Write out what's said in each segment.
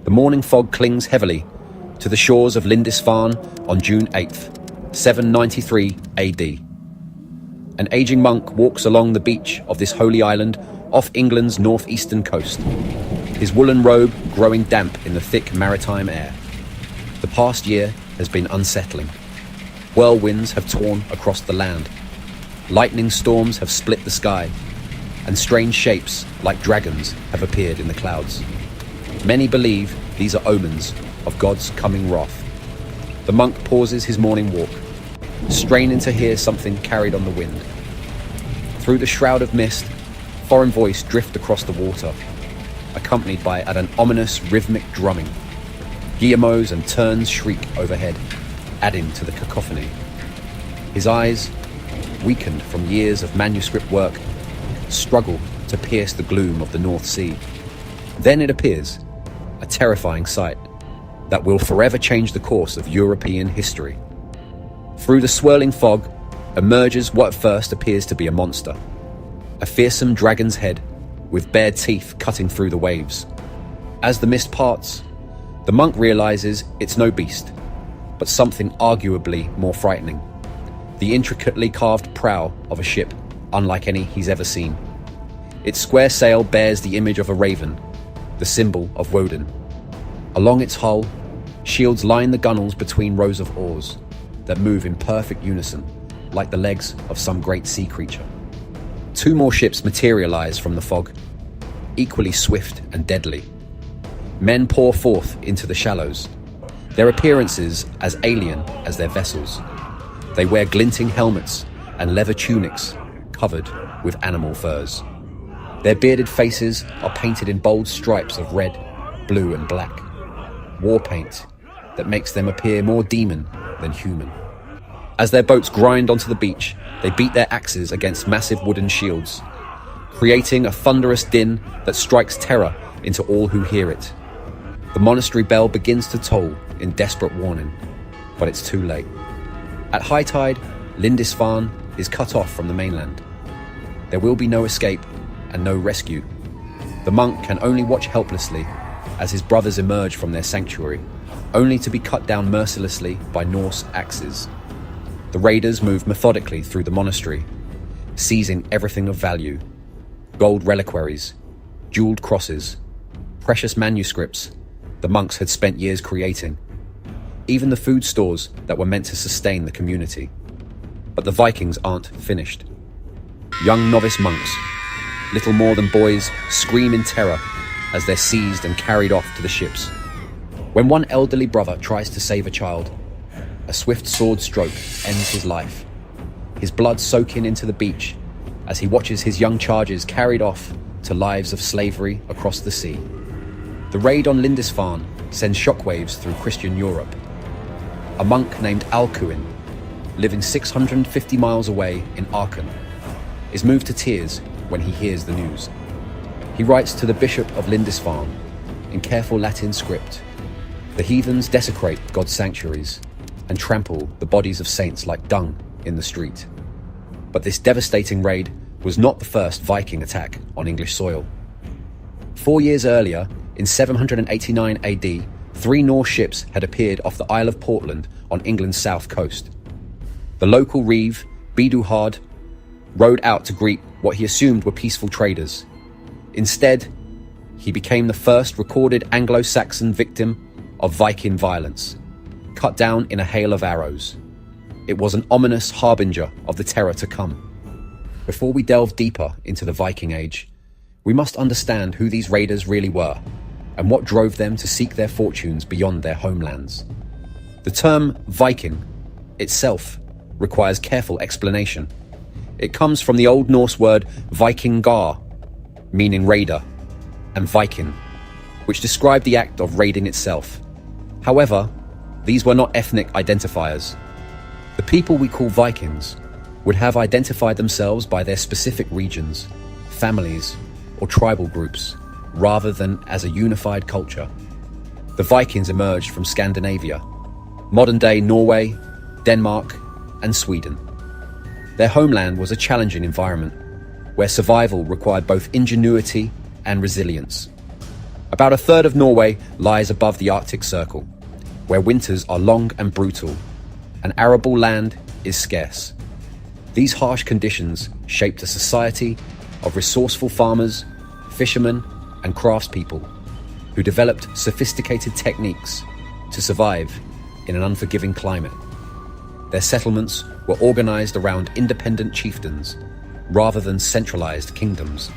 The morning fog clings heavily to the shores of Lindisfarne on June 8th, 793 AD. An aging monk walks along the beach of this holy island off England's northeastern coast, his woolen robe growing damp in the thick maritime air. The past year has been unsettling. Whirlwinds have torn across the land. Lightning storms have split the sky, and strange shapes like dragons have appeared in the clouds. Many believe these are omens of God's coming wrath. The monk pauses his morning walk, straining to hear something carried on the wind. Through the shroud of mist, foreign voice drift across the water, accompanied by an ominous rhythmic drumming. Guillemots and terns shriek overhead, adding to the cacophony. His eyes, weakened from years of manuscript work, struggle to pierce the gloom of the North Sea. Then it appears, a terrifying sight that will forever change the course of European history. Through the swirling fog emerges what at first appears to be a monster, a fearsome dragon's head with bared teeth cutting through the waves. As the mist parts, the monk realizes it's no beast, but something arguably more frightening. The intricately carved prow of a ship unlike any he's ever seen. Its square sail bears the image of a raven, the symbol of Woden. Along its hull, shields line the gunwales between rows of oars that move in perfect unison, like the legs of some great sea creature. Two more ships materialize from the fog, equally swift and deadly. Men pour forth into the shallows, their appearances as alien as their vessels. They wear glinting helmets and leather tunics covered with animal furs. Their bearded faces are painted in bold stripes of red, blue and black, war paint that makes them appear more demon than human. As their boats grind onto the beach, they beat their axes against massive wooden shields, creating a thunderous din that strikes terror into all who hear it. The monastery bell begins to toll in desperate warning, but it's too late. At high tide, Lindisfarne is cut off from the mainland. There will be no escape and no rescue. The monk can only watch helplessly as his brothers emerge from their sanctuary, only to be cut down mercilessly by Norse axes. The raiders move methodically through the monastery, seizing everything of value: gold reliquaries, jeweled crosses, precious manuscripts the monks had spent years creating, even the food stores that were meant to sustain the community. But the Vikings aren't finished. Young novice monks, little more than boys, scream in terror as they're seized and carried off to the ships. When one elderly brother tries to save a child, a swift sword stroke ends his life, his blood soaking into the beach as he watches his young charges carried off to lives of slavery across the sea. The raid on Lindisfarne sends shockwaves through Christian Europe. A monk named Alcuin, living 650 miles away in Aachen, is moved to tears when he hears the news. He writes to the Bishop of Lindisfarne in careful Latin script. The heathens desecrate God's sanctuaries and trample the bodies of saints like dung in the street. But this devastating raid was not the first Viking attack on English soil. 4 years earlier, in 789 AD, 3 Norse ships had appeared off the Isle of Portland on England's south coast. The local reeve, Biduhard, rowed out to greet what he assumed were peaceful traders. Instead, he became the first recorded Anglo-Saxon victim of Viking violence, cut down in a hail of arrows. It was an ominous harbinger of the terror to come. Before we delve deeper into the Viking Age, we must understand who these raiders really were and what drove them to seek their fortunes beyond their homelands. The term Viking itself requires careful explanation. It comes from the Old Norse word Vikingar, meaning raider, and Viking, which described the act of raiding itself. However, these were not ethnic identifiers. The people we call Vikings would have identified themselves by their specific regions, families, or tribal groups, rather than as a unified culture. The Vikings emerged from Scandinavia, modern-day Norway, Denmark, and Sweden. Their homeland was a challenging environment, where survival required both ingenuity and resilience. About a third of Norway lies above the Arctic Circle, where winters are long and brutal, and arable land is scarce. These harsh conditions shaped a society of resourceful farmers, fishermen, and craftspeople who developed sophisticated techniques to survive in an unforgiving climate. Their settlements were organized around independent chieftains rather than centralized kingdoms.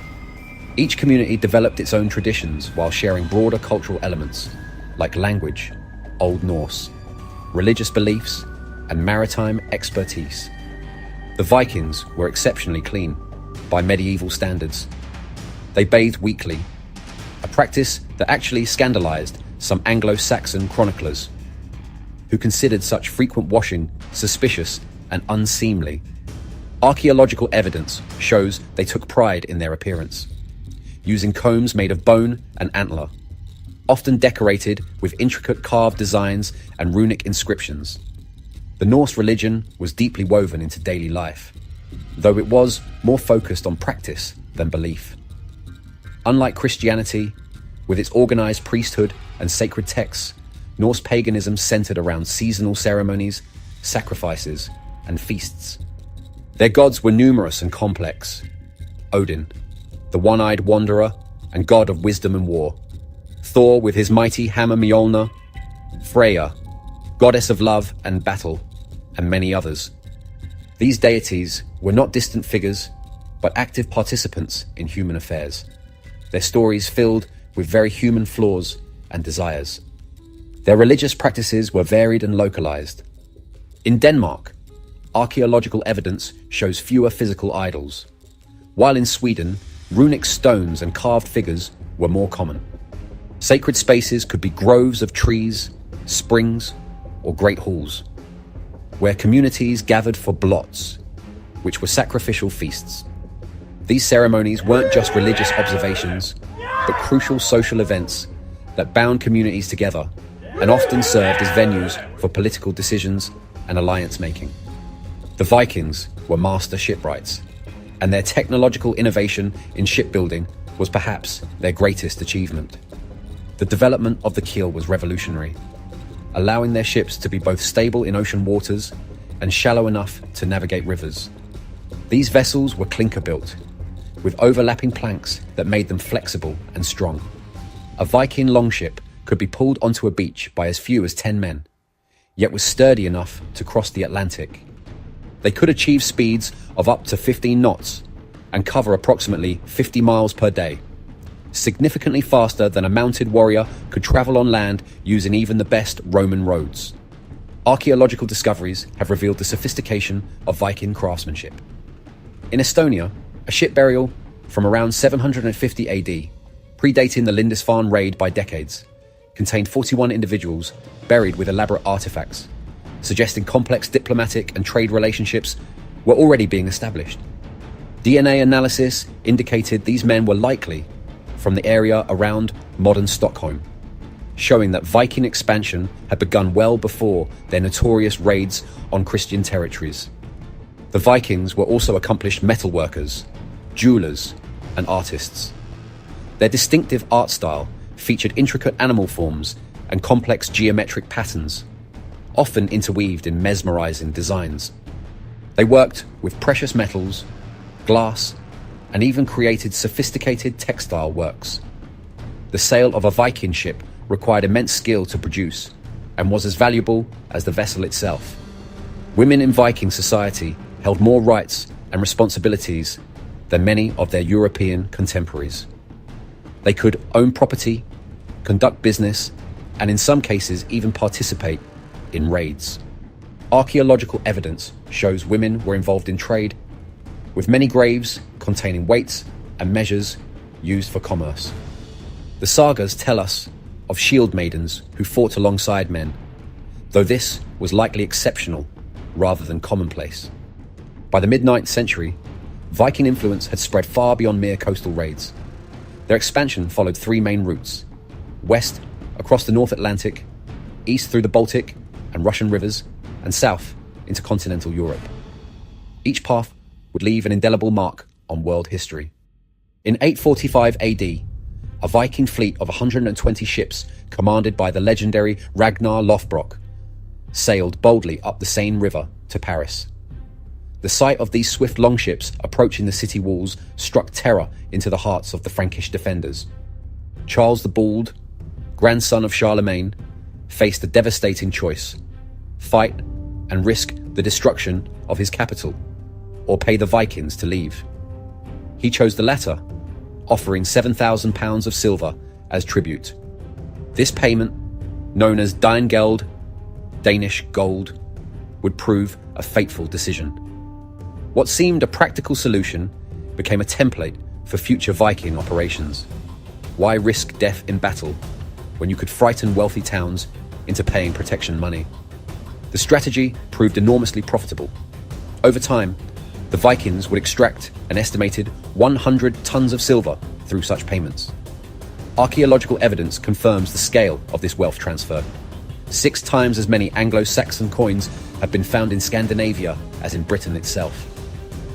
Each community developed its own traditions while sharing broader cultural elements like language, Old Norse, religious beliefs, and maritime expertise. The Vikings were exceptionally clean by medieval standards. They bathed weekly, a practice that actually scandalized some Anglo-Saxon chroniclers, who considered such frequent washing suspicious and unseemly. Archaeological evidence shows they took pride in their appearance, using combs made of bone and antler, often decorated with intricate carved designs and runic inscriptions. The Norse religion was deeply woven into daily life, though it was more focused on practice than belief. Unlike Christianity, with its organized priesthood and sacred texts, Norse paganism centered around seasonal ceremonies, sacrifices, and feasts. Their gods were numerous and complex. Odin, the one-eyed wanderer and god of wisdom and war. Thor with his mighty hammer Mjolnir. Freya, goddess of love and battle, and many others. These deities were not distant figures, but active participants in human affairs. Their stories filled with very human flaws and desires. Their religious practices were varied and localized. In Denmark, archaeological evidence shows fewer physical idols, while in Sweden, runic stones and carved figures were more common. Sacred spaces could be groves of trees, springs, or great halls, where communities gathered for blots, which were sacrificial feasts. These ceremonies weren't just religious observations, but crucial social events that bound communities together and often served as venues for political decisions and alliance making. The Vikings were master shipwrights, and their technological innovation in shipbuilding was perhaps their greatest achievement. The development of the keel was revolutionary, allowing their ships to be both stable in ocean waters and shallow enough to navigate rivers. These vessels were clinker-built, with overlapping planks that made them flexible and strong. A Viking longship could be pulled onto a beach by as few as 10 men, yet was sturdy enough to cross the Atlantic. They could achieve speeds of up to 15 knots and cover approximately 50 miles per day, significantly faster than a mounted warrior could travel on land using even the best Roman roads. Archaeological discoveries have revealed the sophistication of Viking craftsmanship. In Estonia, a ship burial from around 750 AD, predating the Lindisfarne raid by decades, contained 41 individuals buried with elaborate artifacts, suggesting complex diplomatic and trade relationships were already being established. DNA analysis indicated these men were likely from the area around modern Stockholm, showing that Viking expansion had begun well before their notorious raids on Christian territories. The Vikings were also accomplished metalworkers, jewelers, and artists. Their distinctive art style featured intricate animal forms and complex geometric patterns, often interweaved in mesmerizing designs. They worked with precious metals, glass, and even created sophisticated textile works. The sail of a Viking ship required immense skill to produce and was as valuable as the vessel itself. Women in Viking society held more rights and responsibilities than many of their European contemporaries. They could own property, conduct business, and in some cases even participate in raids. Archaeological evidence shows women were involved in trade, with many graves containing weights and measures used for commerce. The sagas tell us of shield maidens who fought alongside men, though this was likely exceptional rather than commonplace. By the mid-9th century, Viking influence had spread far beyond mere coastal raids. Their expansion followed three main routes: west across the North Atlantic, east through the Baltic and Russian rivers, and south into continental Europe. Each path would leave an indelible mark on world history. In 845 AD, a Viking fleet of 120 ships commanded by the legendary Ragnar Lothbrok sailed boldly up the Seine River to Paris. The sight of these swift longships approaching the city walls struck terror into the hearts of the Frankish defenders. Charles the Bald, grandson of Charlemagne, faced a devastating choice: fight and risk the destruction of his capital, or pay the Vikings to leave. He chose the latter, offering £7,000 of silver as tribute. This payment, known as Danegeld, Danish gold, would prove a fateful decision. What seemed a practical solution became a template for future Viking operations. Why risk death in battle when you could frighten wealthy towns into paying protection money? The strategy proved enormously profitable. Over time, the Vikings would extract an estimated 100 tons of silver through such payments. Archaeological evidence confirms the scale of this wealth transfer. 6 times as many Anglo-Saxon coins have been found in Scandinavia as in Britain itself.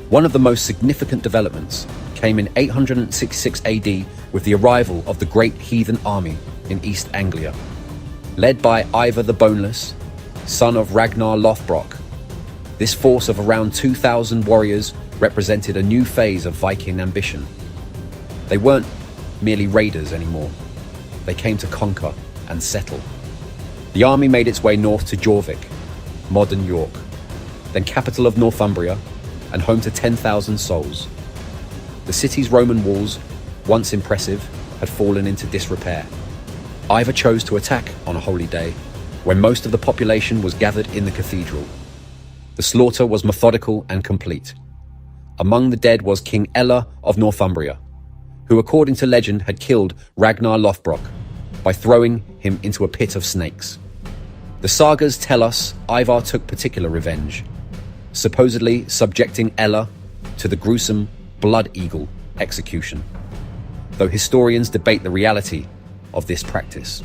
One of the most significant developments came in 866 AD with the arrival of the Great Heathen Army in East Anglia. Led by Ivar the Boneless, son of Ragnar Lothbrok, this force of around 2,000 warriors represented a new phase of Viking ambition. They weren't merely raiders anymore. They came to conquer and settle. The army made its way north to Jorvik, modern York, then capital of Northumbria and home to 10,000 souls. The city's Roman walls, once impressive, had fallen into disrepair. Ivar chose to attack on a holy day, when most of the population was gathered in the cathedral. The slaughter was methodical and complete. Among the dead was King Ella of Northumbria, who according to legend had killed Ragnar Lothbrok by throwing him into a pit of snakes. The sagas tell us Ivar took particular revenge, supposedly subjecting Ella to the gruesome blood eagle execution, though historians debate the reality of this practice.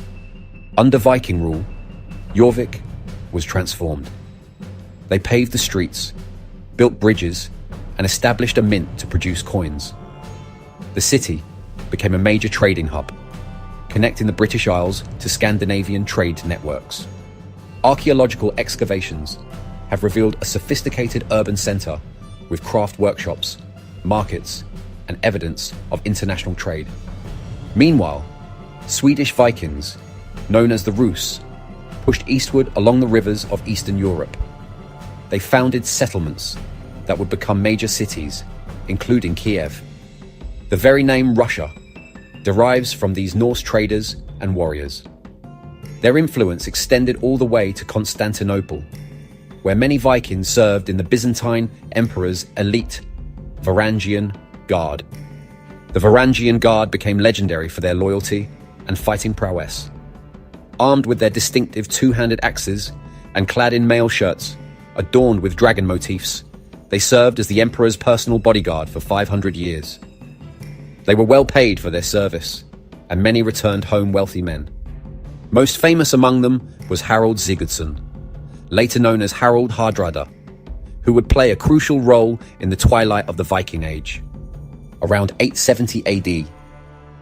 Under Viking rule, Jorvik was transformed. They paved the streets, built bridges, and established a mint to produce coins. The city became a major trading hub, connecting the British Isles to Scandinavian trade networks. Archaeological excavations have revealed a sophisticated urban centre with craft workshops, markets, and evidence of international trade. Meanwhile, Swedish Vikings, known as the Rus, pushed eastward along the rivers of Eastern Europe. They founded settlements that would become major cities, including Kyiv. The very name Russia derives from these Norse traders and warriors. Their influence extended all the way to Constantinople, where many Vikings served in the Byzantine emperor's elite Varangian Guard. The Varangian Guard became legendary for their loyalty and fighting prowess. Armed with their distinctive two-handed axes and clad in mail shirts adorned with dragon motifs, they served as the emperor's personal bodyguard for 500 years. They were well paid for their service, and many returned home wealthy men. Most famous among them was Harald Sigurdsson, later known as Harald Hardrada, who would play a crucial role in the twilight of the Viking Age. Around 870 AD,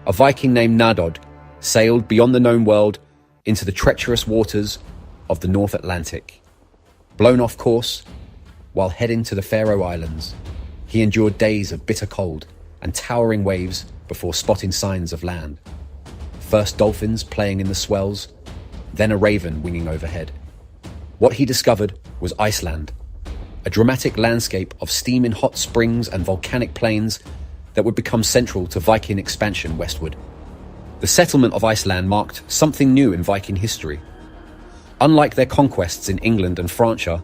a Viking named Nadod sailed beyond the known world into the treacherous waters of the North Atlantic. Blown off course, while heading to the Faroe Islands, he endured days of bitter cold and towering waves before spotting signs of land. First dolphins playing in the swells, then a raven winging overhead. What he discovered was Iceland, a dramatic landscape of steaming hot springs and volcanic plains that would become central to Viking expansion westward. The settlement of Iceland marked something new in Viking history. Unlike their conquests in England and Francia,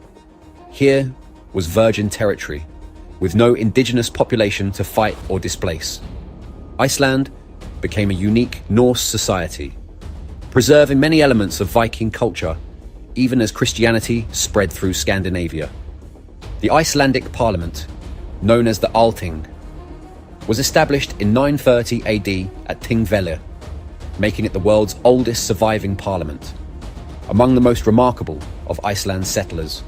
here was virgin territory, with no indigenous population to fight or displace. Iceland became a unique Norse society, preserving many elements of Viking culture, even as Christianity spread through Scandinavia. The Icelandic parliament, known as the Althing, was established in 930 AD at Thingvellir, making it the world's oldest surviving parliament. Among the most remarkable of Iceland's settlers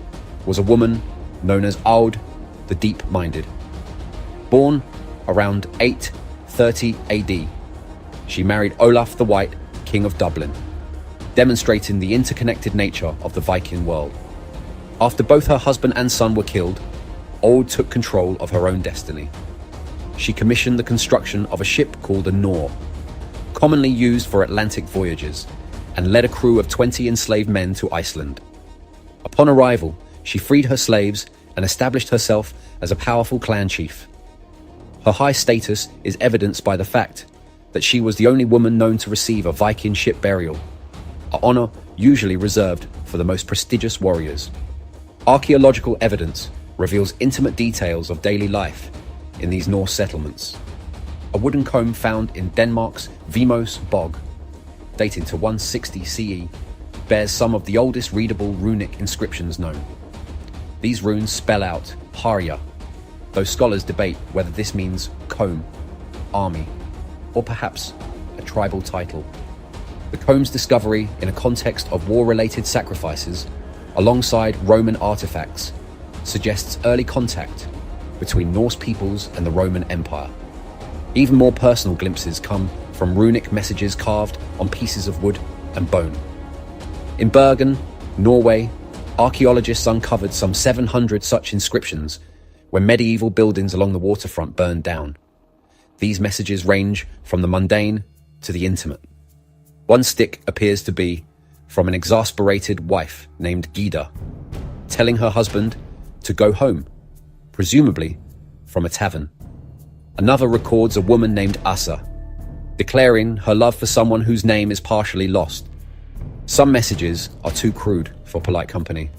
was a woman known as Aud the Deep-Minded. Born around 830 AD, she married Olaf the White, King of Dublin, demonstrating the interconnected nature of the Viking world. After both her husband and son were killed, Old took control of her own destiny. She commissioned the construction of a ship called a Nor, commonly used for Atlantic voyages, and led a crew of 20 enslaved men to Iceland. Upon arrival, she freed her slaves and established herself as a powerful clan chief. Her high status is evidenced by the fact that she was the only woman known to receive a Viking ship burial, an honor usually reserved for the most prestigious warriors. Archaeological evidence reveals intimate details of daily life in these Norse settlements. A wooden comb found in Denmark's Vimos bog, dating to 160 CE, bears some of the oldest readable runic inscriptions known. These runes spell out Harja, though scholars debate whether this means comb, army, or perhaps a tribal title. The comb's discovery in a context of war-related sacrifices, alongside Roman artifacts, suggests early contact between Norse peoples and the Roman Empire. Even more personal glimpses come from runic messages carved on pieces of wood and bone. In Bergen, Norway, archaeologists uncovered some 700 such inscriptions when medieval buildings along the waterfront burned down. These messages range from the mundane to the intimate. One stick appears to be from an exasperated wife named Gyda, telling her husband to go home, presumably from a tavern. Another records a woman named Asa, declaring her love for someone whose name is partially lost. Some messages are too crude for polite company,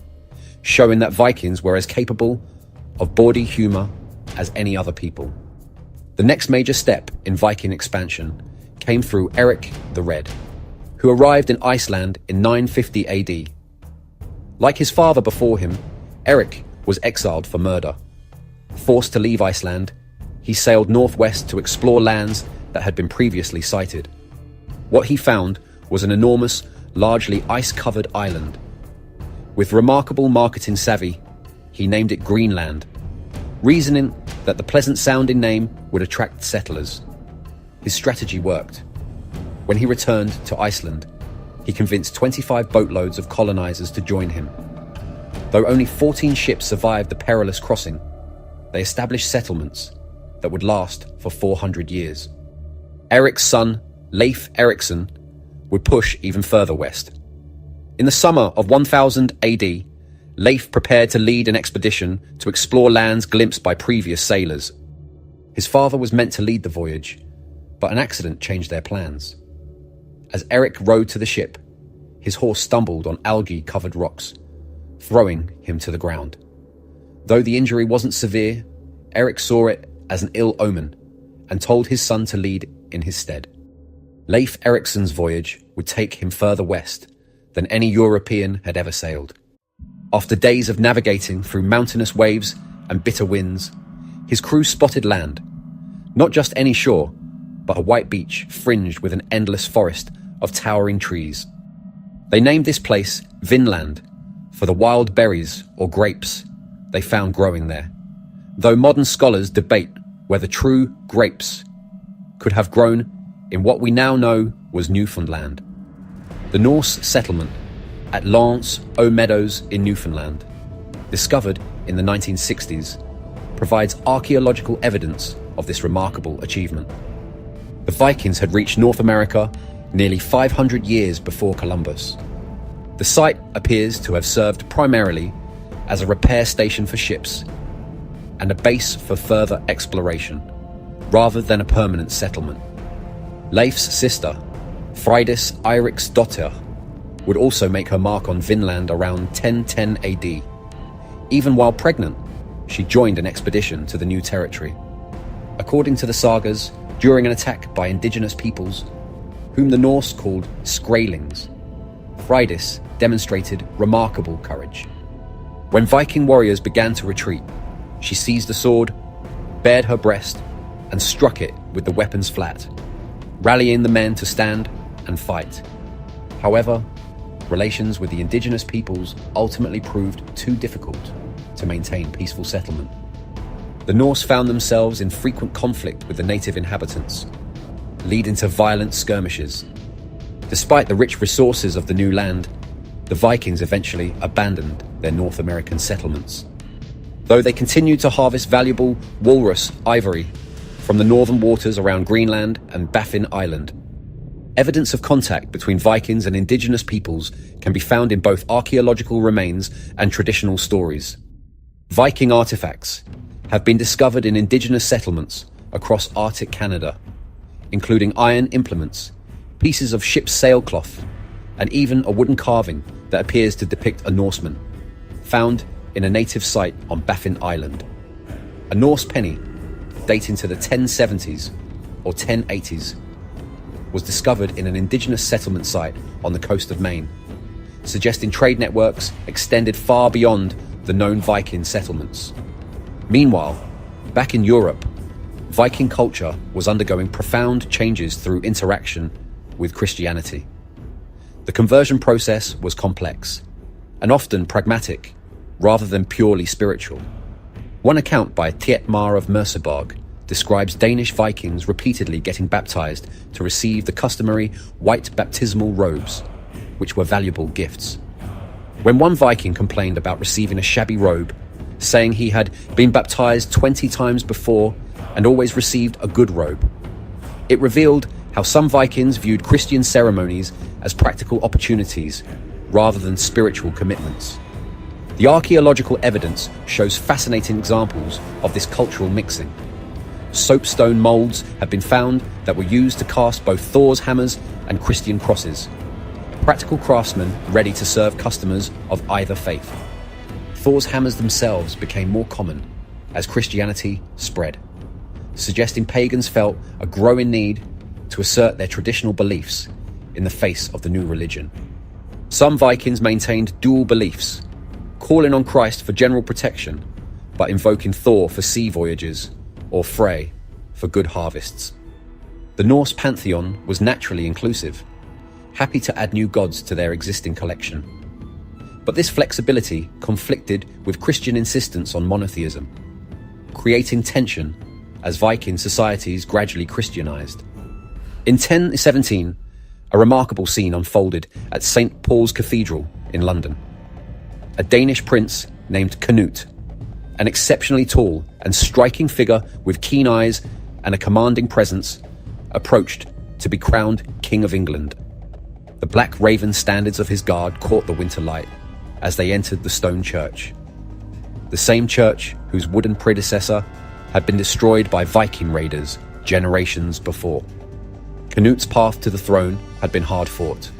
showing that Vikings were as capable of bawdy humor as any other people. The next major step in Viking expansion came through Eric the Red, who arrived in Iceland in 950 AD. Like his father before him, Eric was exiled for murder. Forced to leave Iceland, he sailed northwest to explore lands that had been previously sighted. What he found was an enormous, largely ice-covered island. With remarkable marketing savvy, he named it Greenland, reasoning that the pleasant-sounding name would attract settlers. His strategy worked. When he returned to Iceland, he convinced 25 boatloads of colonizers to join him. Though only 14 ships survived the perilous crossing, they established settlements that would last for 400 years. Eric's son, Leif Erikson, would push even further west. In the summer of 1000 AD, Leif prepared to lead an expedition to explore lands glimpsed by previous sailors. His father was meant to lead the voyage, but an accident changed their plans. As Eric rode to the ship, his horse stumbled on algae-covered rocks, throwing him to the ground. Though the injury wasn't severe, Eric saw it as an ill omen and told his son to lead in his stead. Leif Erikson's voyage would take him further west than any European had ever sailed. After days of navigating through mountainous waves and bitter winds, his crew spotted land. Not just any shore, but a white beach fringed with an endless forest of towering trees. They named this place Vinland for the wild berries or grapes they found growing there, though modern scholars debate whether true grapes could have grown in what we now know was Newfoundland. The Norse settlement at Lance aux Meadows in Newfoundland, discovered in the 1960s, provides archaeological evidence of this remarkable achievement. The Vikings had reached North America nearly 500 years before Columbus. The site appears to have served primarily as a repair station for ships and a base for further exploration, rather than a permanent settlement. Leif's sister, Freydis Eiriksdottir, would also make her mark on Vinland around 1010 AD. Even while pregnant, she joined an expedition to the new territory. According to the sagas, during an attack by indigenous peoples, whom the Norse called Skraelings, Freydis demonstrated remarkable courage. When Viking warriors began to retreat, she seized a sword, bared her breast, and struck it with the weapons flat, rallying the men to stand and fight. However, relations with the indigenous peoples ultimately proved too difficult to maintain peaceful settlement. The Norse found themselves in frequent conflict with the native inhabitants. leading to violent skirmishes. Despite the rich resources of the new land, the Vikings eventually abandoned their North American settlements. Though they continued to harvest valuable walrus ivory from the northern waters around Greenland and Baffin Island, evidence of contact between Vikings and indigenous peoples can be found in both archaeological remains and traditional stories. Viking artifacts have been discovered in indigenous settlements across Arctic Canada, including iron implements, pieces of ship's sailcloth, and even a wooden carving that appears to depict a Norseman, found in a native site on Baffin Island. A Norse penny, dating to the 1070s or 1080s, was discovered in an indigenous settlement site on the coast of Maine, suggesting trade networks extended far beyond the known Viking settlements. Meanwhile, back in Europe, Viking culture was undergoing profound changes through interaction with Christianity. The conversion process was complex and often pragmatic rather than purely spiritual. One account by Thietmar of Merseburg describes Danish Vikings repeatedly getting baptized to receive the customary white baptismal robes, which were valuable gifts. When one Viking complained about receiving a shabby robe, saying he had been baptized 20 times before and always received a good robe, it revealed how some Vikings viewed Christian ceremonies as practical opportunities rather than spiritual commitments. The archaeological evidence shows fascinating examples of this cultural mixing. Soapstone molds have been found that were used to cast both Thor's hammers and Christian crosses, practical craftsmen ready to serve customers of either faith. Thor's hammers themselves became more common as Christianity spread, suggesting pagans felt a growing need to assert their traditional beliefs in the face of the new religion. Some Vikings maintained dual beliefs, calling on Christ for general protection, but invoking Thor for sea voyages or Frey for good harvests. The Norse pantheon was naturally inclusive, happy to add new gods to their existing collection. But this flexibility conflicted with Christian insistence on monotheism, creating tension as Viking societies gradually Christianized. In 1017, a remarkable scene unfolded at St. Paul's Cathedral in London. A Danish prince named Canute, an exceptionally tall and striking figure with keen eyes and a commanding presence, approached to be crowned King of England. The black raven standards of his guard caught the winter light as they entered the stone church. The same church whose wooden predecessor had been destroyed by Viking raiders generations before. Canute's path to the throne had been hard fought.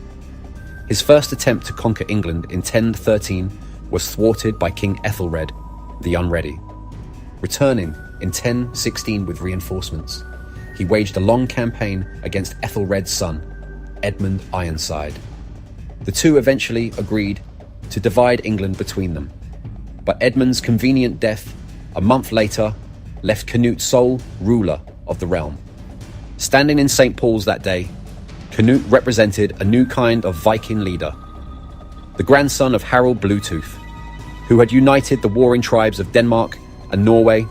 His first attempt to conquer England in 1013 was thwarted by King Ethelred the Unready. Returning in 1016 with reinforcements, he waged a long campaign against Ethelred's son, Edmund Ironside. The two eventually agreed to divide England between them, but Edmund's convenient death a month later left Canute sole ruler of the realm. Standing in St. Paul's that day, Canute represented a new kind of Viking leader, the grandson of Harald Bluetooth, who had united the warring tribes of Denmark and Norway,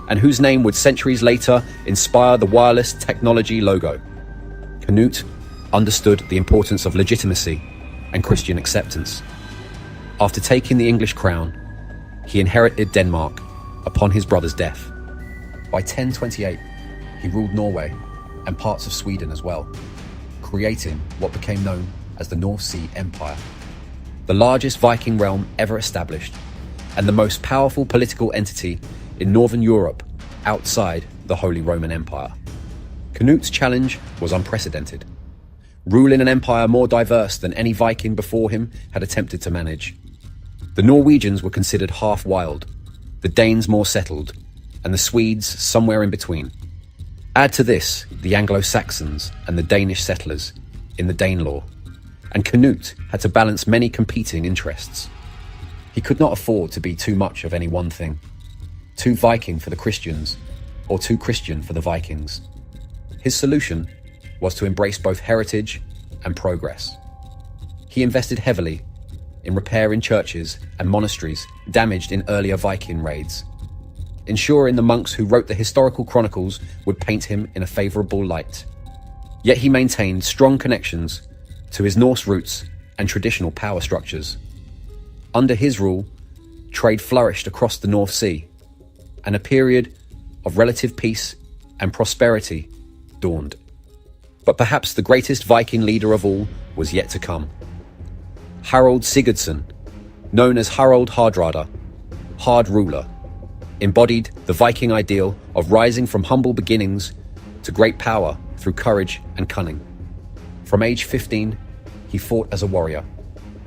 and whose name would centuries later inspire the wireless technology logo. Canute understood the importance of legitimacy and Christian acceptance. After taking the English crown, he inherited Denmark upon his brother's death. By 1028, he ruled Norway and parts of Sweden as well, creating what became known as the North Sea Empire, the largest Viking realm ever established, and the most powerful political entity in Northern Europe outside the Holy Roman Empire. Canute's challenge was unprecedented, ruling an empire more diverse than any Viking before him had attempted to manage. The Norwegians were considered half wild, the Danes more settled, and the Swedes somewhere in between. Add to this the Anglo-Saxons and the Danish settlers in the Danelaw, and Canute had to balance many competing interests. He could not afford to be too much of any one thing, too Viking for the Christians, or too Christian for the Vikings. His solution was to embrace both heritage and progress. He invested heavily in repairing churches and monasteries damaged in earlier Viking raids, ensuring the monks who wrote the historical chronicles would paint him in a favourable light. Yet he maintained strong connections to his Norse roots and traditional power structures. Under his rule, trade flourished across the North Sea, and a period of relative peace and prosperity dawned. But perhaps the greatest Viking leader of all was yet to come. Harald Sigurdsson, known as Harald Hardrada, Hard Ruler, embodied the Viking ideal of rising from humble beginnings to great power through courage and cunning. From age 15, he fought as a warrior,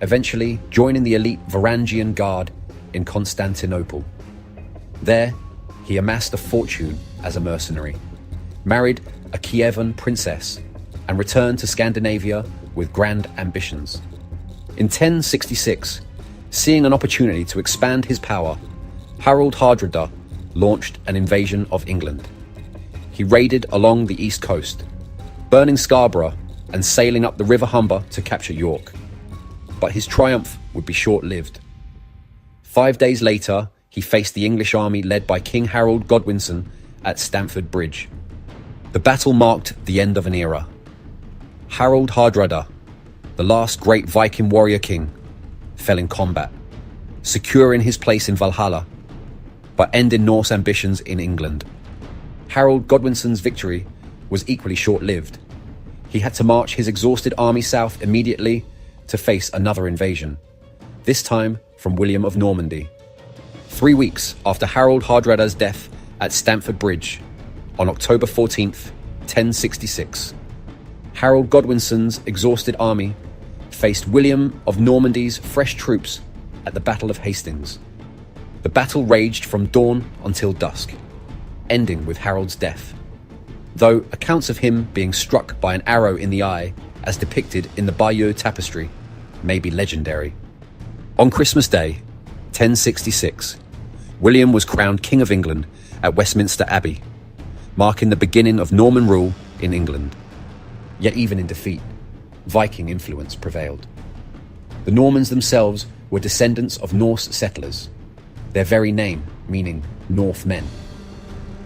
eventually joining the elite Varangian Guard in Constantinople. There, he amassed a fortune as a mercenary, married a Kyivan princess, and returned to Scandinavia with grand ambitions. In 1066, seeing an opportunity to expand his power, Harald Hardrada launched an invasion of England. He raided along the east coast, burning Scarborough and sailing up the River Humber to capture York. But his triumph would be short-lived. 5 days later, he faced the English army led by King Harold Godwinson at Stamford Bridge. The battle marked the end of an era. Harald Hardrada, the last great Viking warrior king, fell in combat, securing his place in Valhalla, but ending Norse ambitions in England. Harold Godwinson's victory was equally short-lived. He had to march his exhausted army south immediately to face another invasion, this time from William of Normandy. 3 weeks after Harald Hardrada's death at Stamford Bridge, on October 14th, 1066, Harold Godwinson's exhausted army faced William of Normandy's fresh troops at the Battle of Hastings. The battle raged from dawn until dusk, ending with Harold's death, though accounts of him being struck by an arrow in the eye, as depicted in the Bayeux tapestry, may be legendary. On Christmas Day, 1066, William was crowned King of England at Westminster Abbey, marking the beginning of Norman rule in England. Yet even in defeat, Viking influence prevailed. The Normans themselves were descendants of Norse settlers, their very name meaning Northmen.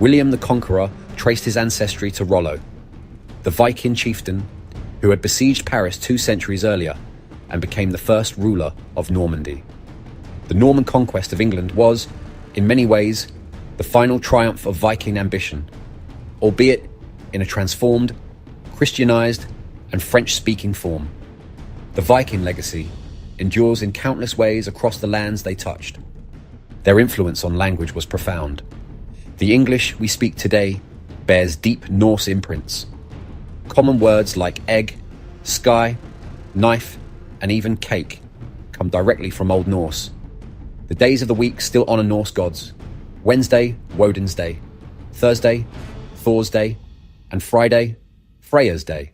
William the Conqueror traced his ancestry to Rollo, the Viking chieftain who had besieged Paris 2 centuries earlier and became the first ruler of Normandy. The Norman conquest of England was, in many ways, the final triumph of Viking ambition, albeit in a transformed, Christianized, and French-speaking form. The Viking legacy endures in countless ways across the lands they touched. Their influence on language was profound. The English we speak today bears deep Norse imprints. Common words like egg, sky, knife, and even cake come directly from Old Norse. The days of the week still honor Norse gods. Wednesday, Woden's Day. Thursday, Thor's Day. And Friday, Freya's Day.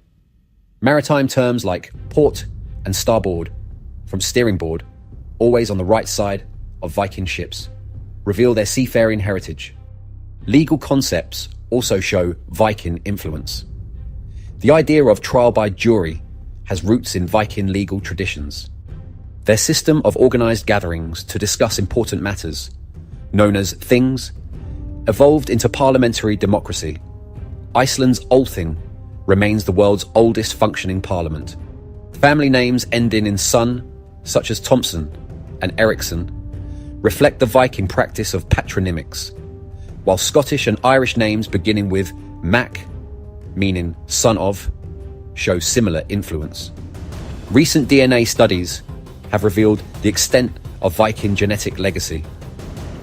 Maritime terms like port and starboard, from steering board, always on the right side of Viking ships, reveal their seafaring heritage. Legal concepts also show Viking influence. The idea of trial by jury has roots in Viking legal traditions. Their system of organized gatherings to discuss important matters, known as things, evolved into parliamentary democracy. Iceland's Althing remains the world's oldest functioning parliament. Family names ending in son, such as Thompson and Eriksson, reflect the Viking practice of patronymics, while Scottish and Irish names beginning with Mac, meaning son of, show similar influence. Recent DNA studies have revealed the extent of Viking genetic legacy.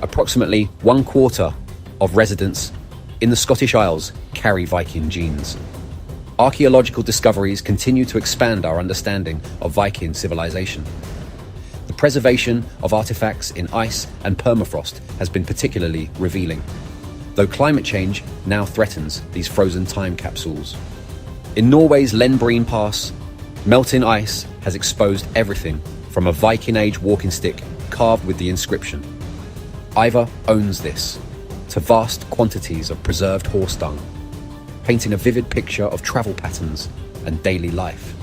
Approximately 1/4 of residents in the Scottish Isles carry Viking genes. Archaeological discoveries continue to expand our understanding of Viking civilization. The preservation of artifacts in ice and permafrost has been particularly revealing, though climate change now threatens these frozen time capsules. In Norway's Lindisfarne Pass, melting ice has exposed everything from a Viking Age walking stick carved with the inscription, "Ivar owns this," to vast quantities of preserved horse dung, painting a vivid picture of travel patterns and daily life.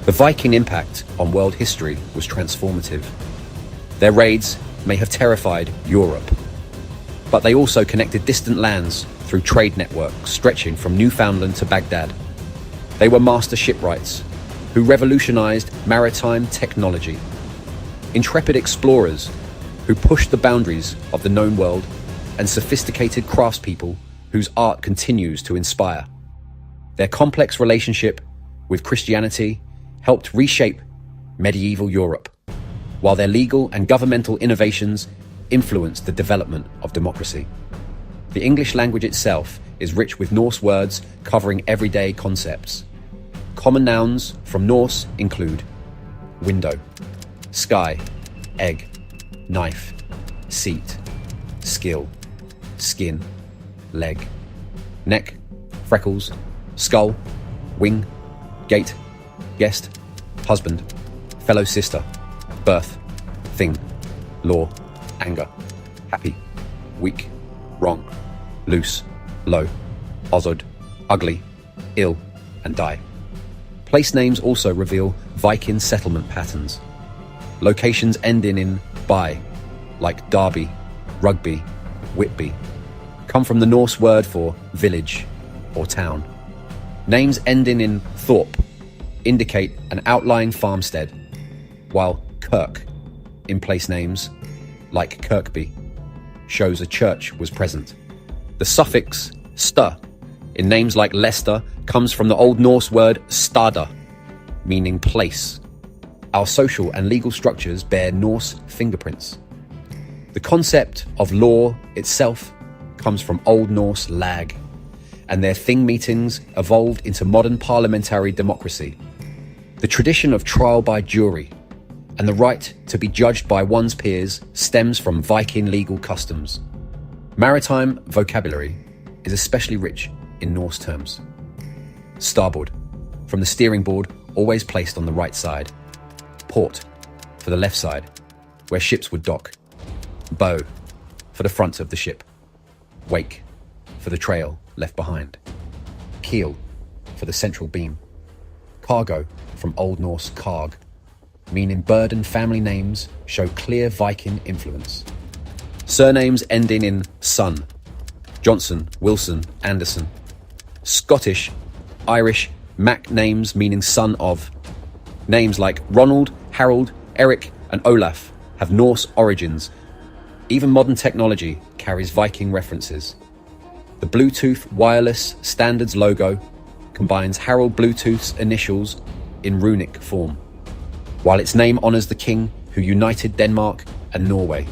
The Viking impact on world history was transformative. Their raids may have terrified Europe, but they also connected distant lands through trade networks stretching from Newfoundland to Baghdad. They were master shipwrights who revolutionized maritime technology. Intrepid explorers who pushed the boundaries of the known world, and sophisticated craftspeople whose art continues to inspire. Their complex relationship with Christianity helped reshape medieval Europe, while their legal and governmental innovations influenced the development of democracy. The English language itself is rich with Norse words covering everyday concepts. Common nouns from Norse include window, sky, egg, knife, seat, skill, skin, leg, neck, freckles, skull, wing, gate, guest, husband, fellow sister, birth, thing, law, anger, happy, weak, wrong, loose, low, ozod, ugly, ill, and die. Place names also reveal Viking settlement patterns. Locations ending in by, like Derby, Rugby, Whitby, come from the Norse word for village or town. Names ending in thorp indicate an outlying farmstead, while kirk in place names, like Kirkby, shows a church was present. The suffix sta in names like Leicester comes from the Old Norse word stada, meaning place. Our social and legal structures bear Norse fingerprints. The concept of law itself comes from Old Norse lag, and their thing meetings evolved into modern parliamentary democracy. The tradition of trial by jury and the right to be judged by one's peers stems from Viking legal customs. Maritime vocabulary is especially rich in Norse terms. Starboard, from the steering board always placed on the right side. Port, for the left side, where ships would dock. Bow, for the front of the ship. Wake, for the trail left behind. Keel, for the central beam. Cargo, from Old Norse karg, meaning bird and family names show clear Viking influence. Surnames ending in son, Johnson, Wilson, Anderson. Scottish, Irish, Mac names meaning son of. Names like Ronald, Harold, Eric, and Olaf have Norse origins. Even modern technology carries Viking references. The Bluetooth Wireless Standards logo combines Harold Bluetooth's initials in runic form, while its name honours the king who united Denmark and Norway.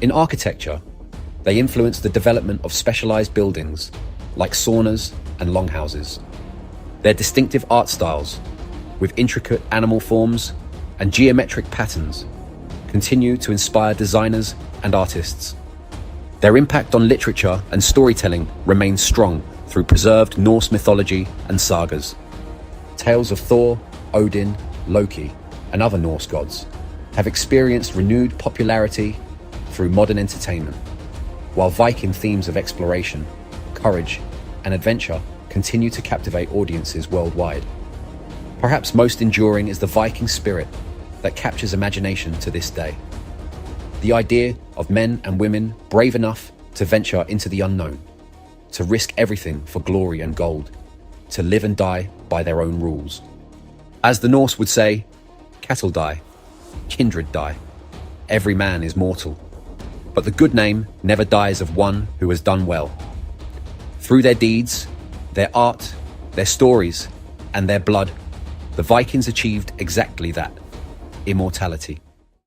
In architecture, they influenced the development of specialised buildings like saunas and longhouses. Their distinctive art styles, with intricate animal forms and geometric patterns, continue to inspire designers and artists. Their impact on literature and storytelling remains strong through preserved Norse mythology and sagas. Tales of Thor, Odin, Loki, and other Norse gods have experienced renewed popularity through modern entertainment, while Viking themes of exploration, courage, and adventure continue to captivate audiences worldwide. Perhaps most enduring is the Viking spirit that captures imagination to this day. The idea of men and women brave enough to venture into the unknown, to risk everything for glory and gold, to live and die by their own rules. As the Norse would say, cattle die, kindred die, every man is mortal. But the good name never dies of one who has done well. Through their deeds, their art, their stories, and their blood, the Vikings achieved exactly that: immortality.